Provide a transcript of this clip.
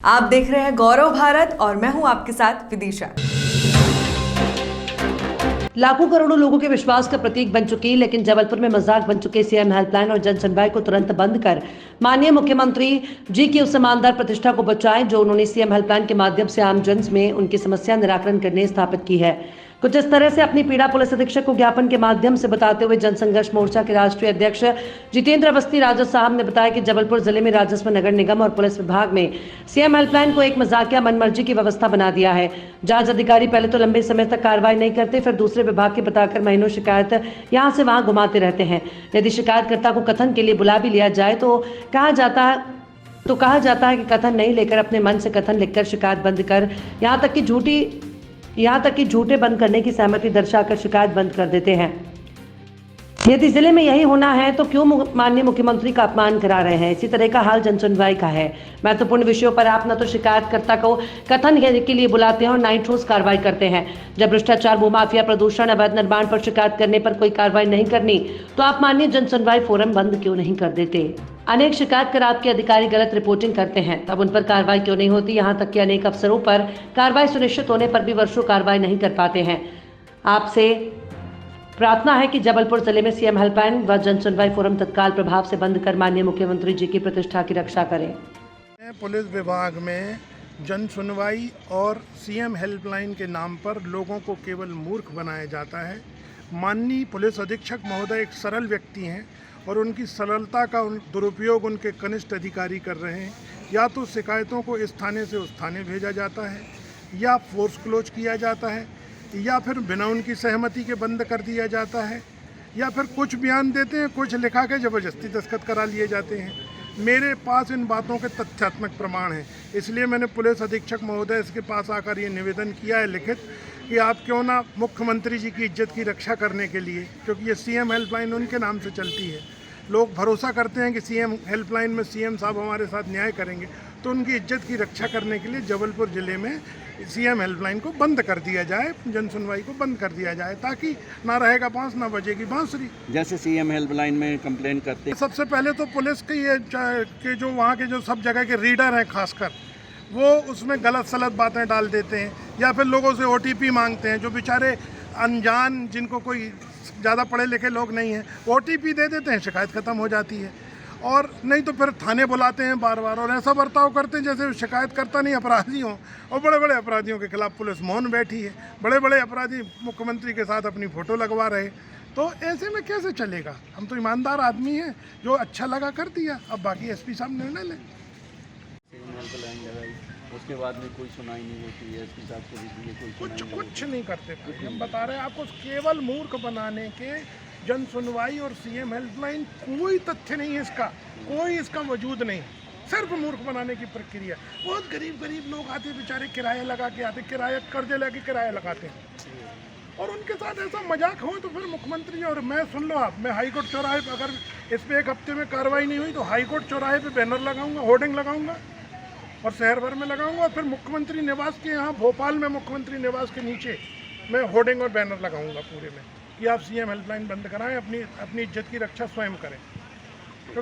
आप देख रहे हैं गौरव भारत और मैं हूं आपके साथ विदिशा। लाखों करोड़ों लोगों के विश्वास का प्रतीक बन चुकी, लेकिन जबलपुर में मजाक बन चुके सीएम हेल्पलाइन और जन सुनवाई को तुरंत बंद कर माननीय मुख्यमंत्री जी की उस ईमानदार प्रतिष्ठा को बचाएं जो उन्होंने सीएम हेल्पलाइन के माध्यम से आम जन में उनकी समस्या निराकरण करने स्थापित की है। कुछ इस तरह से अपनी पीड़ा पुलिस अधीक्षक को ज्ञापन के माध्यम से बताते हुए जनसंघर्ष मोर्चा के राष्ट्रीय अध्यक्ष जितेंद्र अवस्थी राजद साहब ने बताया कि जबलपुर जिले में राजस्व नगर निगम और पुलिस विभाग में सीएम हेल्पलाइन को एक मजाकिया मनमर्जी की व्यवस्था बना दिया है। जांच अधिकारी पहले तो लंबे समय तक कार्रवाई नहीं करते, फिर दूसरे विभाग के बताकर महीनों शिकायत यहां से वहां घुमाते रहते हैं। यदि शिकायतकर्ता को कथन के लिए बुला भी लिया जाए तो कहा जाता है कि कथन नहीं लेकर अपने मन से कथन लिखकर शिकायत बंद कर, यहाँ तक कि झूठे बंद करने की सहमति दर्शाकर शिकायत बंद कर देते हैं। यदि जिले में यही होना है तो क्यों माननीय मुख्यमंत्री का अपमान करा रहे हैं? इसी तरह का हाल जनसुनवाई का है। महत्वपूर्ण विषयों पर आप न तो शिकायतकर्ता को कथन के लिए बुलाते हैं और न ही ठोस कार्रवाई करते हैं। जब भ्रष्टाचार, भूमाफिया, प्रदूषण, अवैध निर्माण पर शिकायत करने पर कोई कार्रवाई नहीं करनी तो आप माननीय जनसुनवाई फोरम बंद क्यों नहीं कर देते? अनेक शिकायत कर आपके अधिकारी गलत रिपोर्टिंग करते हैं, तब उन पर कार्रवाई क्यों नहीं होती? यहाँ तक कि अनेक अफसरों पर कार्रवाई सुनिश्चित होने पर भी वर्षों कार्रवाई नहीं कर पाते हैं। आपसे प्रार्थना है कि जबलपुर जिले में सीएम हेल्पलाइन व जन सुनवाई फोरम तत्काल प्रभाव से बंद कर माननीय मुख्यमंत्री जी की प्रतिष्ठा की रक्षा करें। पुलिस विभाग में जन सुनवाई और सीएम हेल्पलाइन के नाम पर लोगों को केवल मूर्ख बनाया जाता है। माननीय पुलिस अधीक्षक महोदय एक सरल व्यक्ति हैं और उनकी सरलता का दुरुपयोग उनके कनिष्ठ अधिकारी कर रहे हैं। या तो शिकायतों को इस थाने से उस थाने भेजा जाता है, या फोर्स क्लोज किया जाता है, या फिर बिना उनकी सहमति के बंद कर दिया जाता है, या फिर कुछ बयान देते हैं, कुछ लिखा के ज़बरदस्ती दस्तखत करा लिए जाते हैं। मेरे पास इन बातों के तथ्यात्मक प्रमाण हैं, इसलिए मैंने पुलिस अधीक्षक महोदय के पास आकर ये निवेदन किया है लिखित कि आप क्यों ना मुख्यमंत्री जी की इज्जत की रक्षा करने के लिए, क्योंकि ये सीएम हेल्पलाइन उनके नाम से चलती है, लोग भरोसा करते हैं कि सीएम हेल्पलाइन में सीएम साहब हमारे साथ न्याय करेंगे, तो उनकी इज्जत की रक्षा करने के लिए जबलपुर ज़िले में सीएम हेल्पलाइन को बंद कर दिया जाए, जन सुनवाई को बंद कर दिया जाए, ताकि ना रहेगा बांस ना बजेगी बांसुरी। जैसे सीएम हेल्पलाइन में कंप्लेंट करते हैं, सबसे पहले तो पुलिस के जो वहाँ के जो सब जगह के रीडर हैं खासकर, वो उसमें गलत सलत बातें डाल देते हैं या फिर लोगों से OTP मांगते हैं। जो बेचारे अनजान, जिनको कोई ज़्यादा पढ़े लिखे लोग नहीं हैं, OTP दे देते हैं, शिकायत ख़त्म हो जाती है। और नहीं तो फिर थाने बुलाते हैं बार बार और ऐसा बर्ताव करते हैं जैसे शिकायतकर्ता नहीं अपराधी हों। और बड़े बड़े अपराधियों के खिलाफ पुलिस मौन बैठी है। बड़े बड़े अपराधी मुख्यमंत्री के साथ अपनी फ़ोटो लगवा रहे, तो ऐसे में कैसे चलेगा? हम तो ईमानदार आदमी हैं, जो अच्छा लगा कर दिया, अब बाकी SP साहब निर्णय लें। उसके बाद में कोई सुनाई नहीं होती है, SP साहब को भी कुछ नहीं करते। हम बता रहे हैं आपको, केवल मूर्ख बनाने के जन सुनवाई और सीएम हेल्पलाइन कोई तथ्य नहीं है, कोई इसका वजूद नहीं, सिर्फ मूर्ख बनाने की प्रक्रिया। बहुत गरीब लोग आते बेचारे, किराया लगा के आते, किराया कर्जे लेके किराया लगाते हैं, और उनके साथ ऐसा मजाक हो तो फिर मुख्यमंत्री और मैं, सुन लो आप, मैं हाईकोर्ट चौराहे पर, अगर इस पर 1 हफ्ते में कार्रवाई नहीं हुई तो हाईकोर्ट चौराहे पर बैनर लगाऊंगा, होर्डिंग लगाऊंगा और शहर भर में लगाऊंगा। और फिर मुख्यमंत्री निवास के यहाँ भोपाल में मुख्यमंत्री निवास के नीचे मैं होर्डिंग और बैनर लगाऊंगा पूरे में कि आप सीएम हेल्पलाइन बंद कराएं, अपनी इज्जत की रक्षा स्वयं करें।